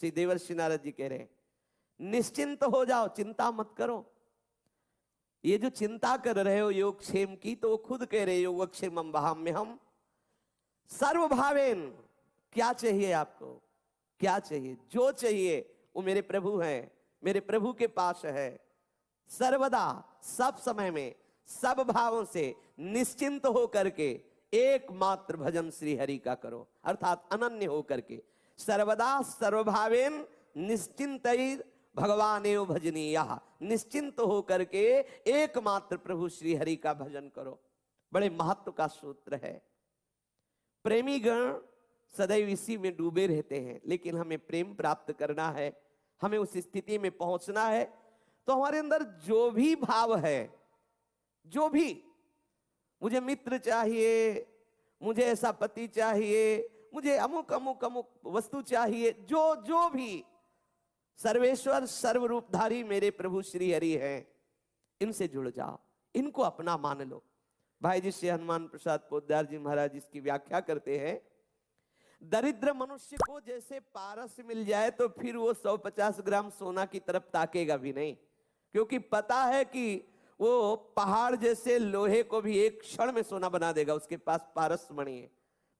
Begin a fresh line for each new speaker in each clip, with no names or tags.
श्री देवर्षि नारद जी कह रहे हैं निश्चिंत हो जाओ, चिंता मत करो। ये जो चिंता कर रहे हो योगक्षेम की, तो वो खुद कह रहे योगक्षेमम वहाम्यहम् सर्वभावेन। क्या चाहिए आपको, क्या चाहिए? जो चाहिए वो मेरे प्रभु हैं, मेरे प्रभु के पास है। सर्वदा, सब समय में, सब भावों से निश्चिंत हो करके एकमात्र भजन श्री हरि का करो, अर्थात अनन्य हो करके। सर्वदा सर्वभावेन निश्चिंत भगवान एव भजनीय, निश्चिंत हो करके एकमात्र प्रभु श्री हरि का भजन करो। बड़े महत्व का सूत्र है। प्रेमी गण सदैव इसी में डूबे रहते हैं, लेकिन हमें प्रेम प्राप्त करना है, हमें उस स्थिति में पहुंचना है। तो हमारे अंदर जो भी भाव है, जो भी, मुझे मित्र चाहिए, मुझे ऐसा पति चाहिए, मुझे अमुक अमुक अमुक वस्तु चाहिए, जो जो भी, सर्वेश्वर सर्वरूपधारी मेरे प्रभु श्री हरि हैं, इनसे जुड़ जाओ, इनको अपना मान लो। भाई जी श्री हनुमान प्रसाद पोद्दार जी महाराज इसकी व्याख्या करते हैं, दरिद्र मनुष्य को जैसे पारस मिल जाए तो फिर वो 150 ग्राम सोना की तरफ ताकेगा भी नहीं, क्योंकि पता है कि वो पहाड़ जैसे लोहे को भी एक क्षण में सोना बना देगा। उसके पास पारस मणि है,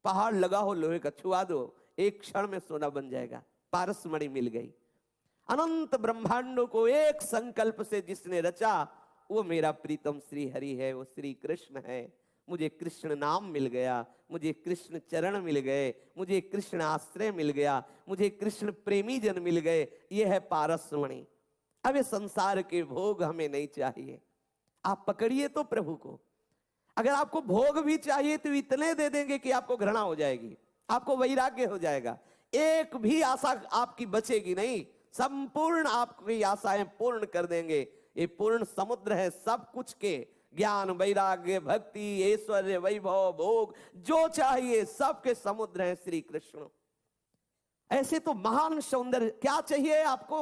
पहाड़ लगा हो लोहे का, छुआ दो, एक क्षण में सोना बन जाएगा। पारस मणि मिल गई। अनंत ब्रह्मांडों को एक संकल्प से जिसने रचा, वो मेरा प्रीतम श्री हरि है, वो श्री कृष्ण है। मुझे कृष्ण नाम मिल गया, मुझे कृष्ण चरण मिल गए, मुझे कृष्ण आश्रय मिल गया, मुझे कृष्ण प्रेमी जन मिल गए। ये है पारसमणि। अब ये संसार के भोग हमें नहीं चाहिए। आप पकड़िए तो प्रभु को। अगर आपको भोग भी चाहिए तो इतने दे देंगे कि आपको घृणा हो जाएगी, आपको वैराग्य हो जाएगा, एक भी आशा आपकी बचेगी नहीं। संपूर्ण आपकी आशाएं पूर्ण कर देंगे। ये पूर्ण समुद्र है सब कुछ के, ज्ञान वैराग्य भक्ति ऐश्वर्य वैभव भोग, जो चाहिए सबके समुद्र है श्री कृष्ण। ऐसे तो महान सौंदर्य, क्या चाहिए आपको?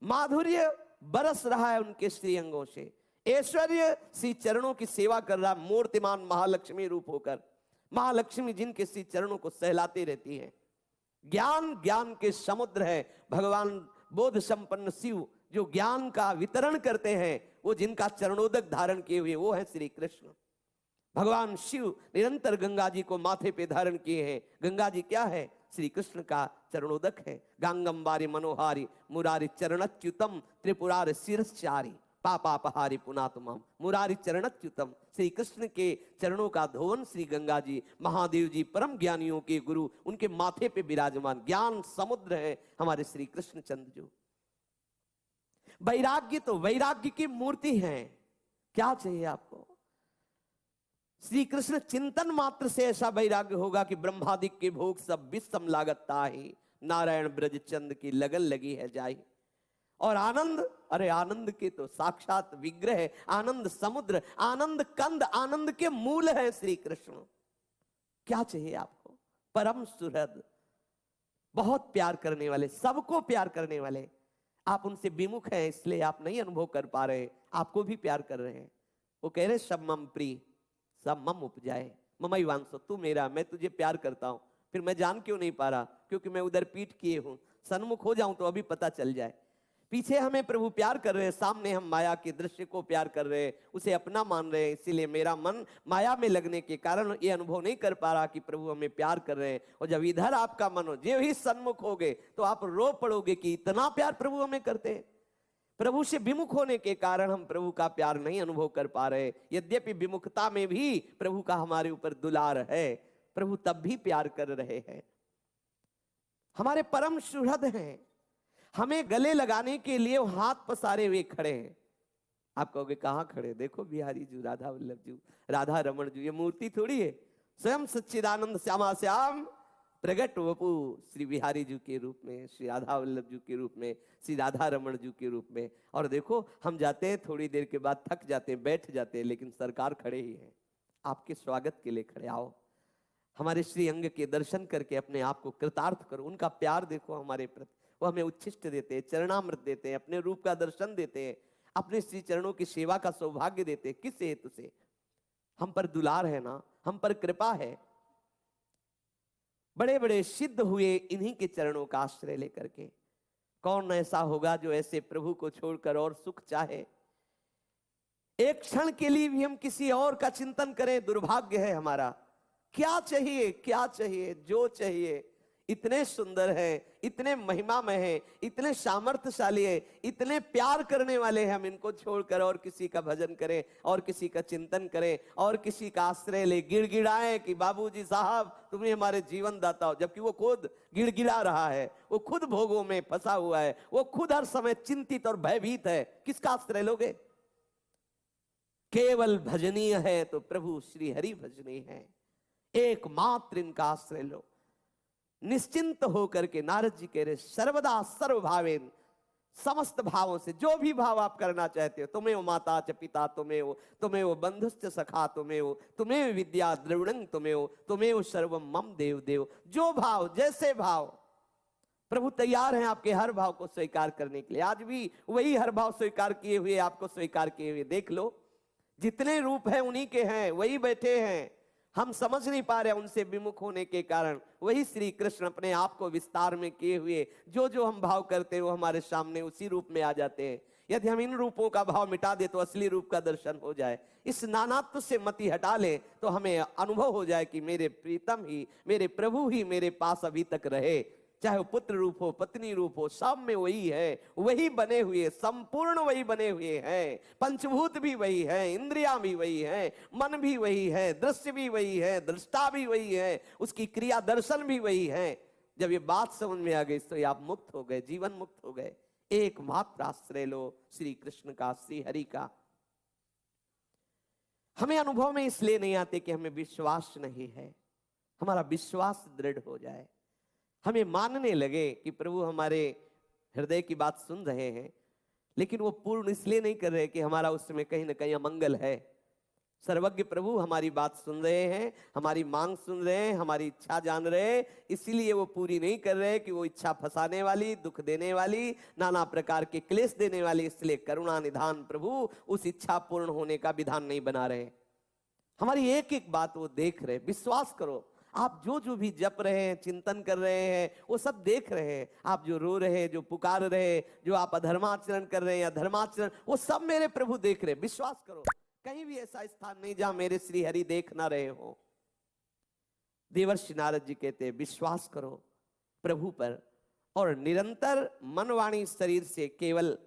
माधुर्य बरस रहा है उनके श्री अंगों से, ऐश्वर्य श्री चरणों की सेवा कर रहा, मूर्तिमान महालक्ष्मी रूप होकर। महालक्ष्मी जिनके श्री चरणों को सहलाती रहती है। ज्ञान, ज्ञान के समुद्र है भगवान बोध संपन्न शिव, जो ज्ञान का वितरण करते हैं, वो जिनका चरणोदक धारण किए हुए वो है श्री कृष्ण। भगवान शिव निरंतर गंगा जी को माथे पे धारण किए हैं। गंगा जी क्या है? श्री कृष्ण का चरणोदक है। गांगंबारी मनोहारी मुरारी चरणच्युतम त्रिपुरार शिरश्चारी पापापहारी पुनातुमम। मुरारी चरणच्युतम, श्री कृष्ण के चरणों का धोवन श्री गंगा जी, महादेव जी परम ज्ञानियों के गुरु, उनके माथे पे विराजमान ज्ञान समुद्र है हमारे श्री कृष्ण चंद्र जो। वैराग्य तो वैराग्य की मूर्ति है। क्या चाहिए आपको? श्री कृष्ण चिंतन मात्र से ऐसा वैराग्य होगा कि ब्रह्मादिक के भोग सब विषम लागत ताहि, नारायण ब्रज चंद की लगन लगी है जाई। और आनंद, अरे आनंद के तो साक्षात विग्रह, आनंद समुद्र, आनंद कंद, आनंद के मूल है श्री कृष्ण। क्या चाहिए आपको? परम सुहृद, बहुत प्यार करने वाले, सबको प्यार करने वाले। आप उनसे विमुख हैं इसलिए आप नहीं अनुभव कर पा रहे, आपको भी प्यार कर रहे हैं। वो कह रहे सब मम प्रिय सब मम उपजाए, ममई वांसो, तू मेरा, मैं तुझे प्यार करता हूं। फिर मैं जान क्यों नहीं पा रहा? क्योंकि मैं उधर पीठ किए हूं। सन्मुख हो जाऊं तो अभी पता चल जाए। पीछे हमें प्रभु प्यार कर रहे हैं, सामने हम माया के दृश्य को प्यार कर रहे हैं, उसे अपना मान रहे हैं। इसीलिए मेरा मन माया में लगने के कारण ये अनुभव नहीं कर पा रहा कि प्रभु हमें प्यार कर रहे हैं। और जब इधर आपका मन हो, जो ही सन्मुख होगे तो आप रो पड़ोगे कि इतना प्यार प्रभु हमें करते हैं। प्रभु से विमुख होने के कारण हम प्रभु का प्यार नहीं अनुभव कर पा रहे। यद्यपि विमुखता में भी प्रभु का हमारे ऊपर दुलार है, प्रभु तब भी प्यार कर रहे हैं। हमारे परम सुहृद हैं, हमें गले लगाने के लिए हाथ पसारे हुए खड़े हैं। आप कहोगे कहां खड़े? देखो बिहारी जी, राधा वल्लभ जी, राधा रमण जी, ये मूर्ति थोड़ी है। स्वयं सच्चिदानंद श्यामा श्याम प्रगट वपु श्री बिहारी जी के रूप में, श्री राधा वल्लभ जी के रूप में, श्री राधा रमण जी के रूप में। और देखो हम जाते हैं, थोड़ी देर के बाद थक जाते हैं, बैठ जाते हैं, लेकिन सरकार खड़े ही हैं, आपके स्वागत के लिए खड़े। आओ हमारे श्री अंग के दर्शन करके अपने आप को कृतार्थ करो। उनका प्यार देखो हमारे प्रति, वो हमें उच्छिष्ट देते हैं, चरणामृत देते हैं, अपने रूप का दर्शन देते हैं, अपने श्री चरणों की सेवा का सौभाग्य देते हैं। किस हेतु से? हम पर दुलार है ना, हम पर कृपा है। बड़े बड़े सिद्ध हुए इन्हीं के चरणों का आश्रय लेकर के। कौन ऐसा होगा जो ऐसे प्रभु को छोड़कर और सुख चाहे? एक क्षण के लिए भी हम किसी और का चिंतन करें, दुर्भाग्य है हमारा। क्या चाहिए, क्या चाहिए, जो चाहिए। इतने सुंदर हैं, इतने महिमामय हैं, इतने सामर्थ्यशाली हैं, इतने प्यार करने वाले हैं, हम इनको छोड़कर और किसी का भजन करें और किसी का चिंतन करें और किसी का आश्रय ले, गिड़गिड़ाएं कि बाबूजी साहब तुम्हें हमारे जीवन दाता हो, जबकि वो खुद गिड़गिड़ा रहा है, वो खुद भोगों में फंसा हुआ है, वो खुद हर समय चिंतित और भयभीत है। किसका आश्रय लोगे? केवल भजनीय है तो प्रभु श्री हरि भजनीय है, एकमात्र इनका आश्रय लो। निश्चिंत होकर के नारद जी कह रहे सर्वदा सर्वभावेन, समस्त भावों से, जो भी भाव आप करना चाहते हो, तुम्हें वो माता च पिता, तुम्हें वो बंधुश्च सखा, तुम्हें विद्या द्रविणं, तुम्हें वो सर्वम मम देव देव। जो भाव, जैसे भाव, प्रभु तैयार हैं आपके हर भाव को स्वीकार करने के लिए। आज भी वही हर भाव स्वीकार किए हुए, आपको स्वीकार किए हुए। देख लो, जितने रूप हैं उन्हीं के हैं, वही बैठे हैं। हम समझ नहीं पा रहे उनसे विमुख होने के कारण। वही श्री कृष्ण अपने आप को विस्तार में किए हुए, जो जो हम भाव करते हैं वो हमारे सामने उसी रूप में आ जाते हैं। यदि हम इन रूपों का भाव मिटा दे तो असली रूप का दर्शन हो जाए। इस नानात्व से मति हटा ले तो हमें अनुभव हो जाए कि मेरे प्रीतम ही, मेरे प्रभु ही मेरे पास अभी तक रहे। चाहे वो पुत्र रूप हो, पत्नी रूप हो, सब में वही है, वही बने हुए, संपूर्ण वही बने हुए हैं। पंचभूत भी वही है, इंद्रियां भी वही है, मन भी वही है, दृश्य भी वही है, दृष्टा भी वही है, उसकी क्रिया दर्शन भी वही है। जब ये बात समझ में आ गई तो आप मुक्त हो गए, जीवन मुक्त हो गए। एकमात्र आश्रय लो श्री कृष्ण का, श्री हरि का। हमें अनुभव में इसलिए नहीं आते कि हमें विश्वास नहीं है। हमारा विश्वास दृढ़ हो जाए, हमें मानने लगे कि प्रभु हमारे हृदय की बात सुन रहे हैं, लेकिन वो पूर्ण इसलिए नहीं कर रहे कि हमारा उसमें कहीं ना कहीं अमंगल है। सर्वज्ञ प्रभु हमारी बात सुन रहे हैं, हमारी मांग सुन रहे हैं, हमारी इच्छा जान रहे हैं, इसीलिए वो पूरी नहीं कर रहे कि वो इच्छा फंसाने वाली, दुख देने वाली, नाना प्रकार के क्लेश देने वाली। इसलिए करुणा निधान प्रभु उस इच्छा पूर्ण होने का विधान नहीं बना रहे। हमारी एक एक बात वो देख रहे। विश्वास करो, आप जो जो भी जप रहे हैं, चिंतन कर रहे हैं, वो सब देख रहे हैं। आप जो रो रहे हैं, जो पुकार रहे हैं, जो आप अधर्माचरण कर रहे हैं या धर्माचरण, वो सब मेरे प्रभु देख रहे हैं। विश्वास करो, कहीं भी ऐसा स्थान नहीं जहां मेरे श्री हरि देख ना रहे हो। देवर्षि नारद जी कहते हैं विश्वास करो प्रभु पर और निरंतर मन वाणी शरीर से केवल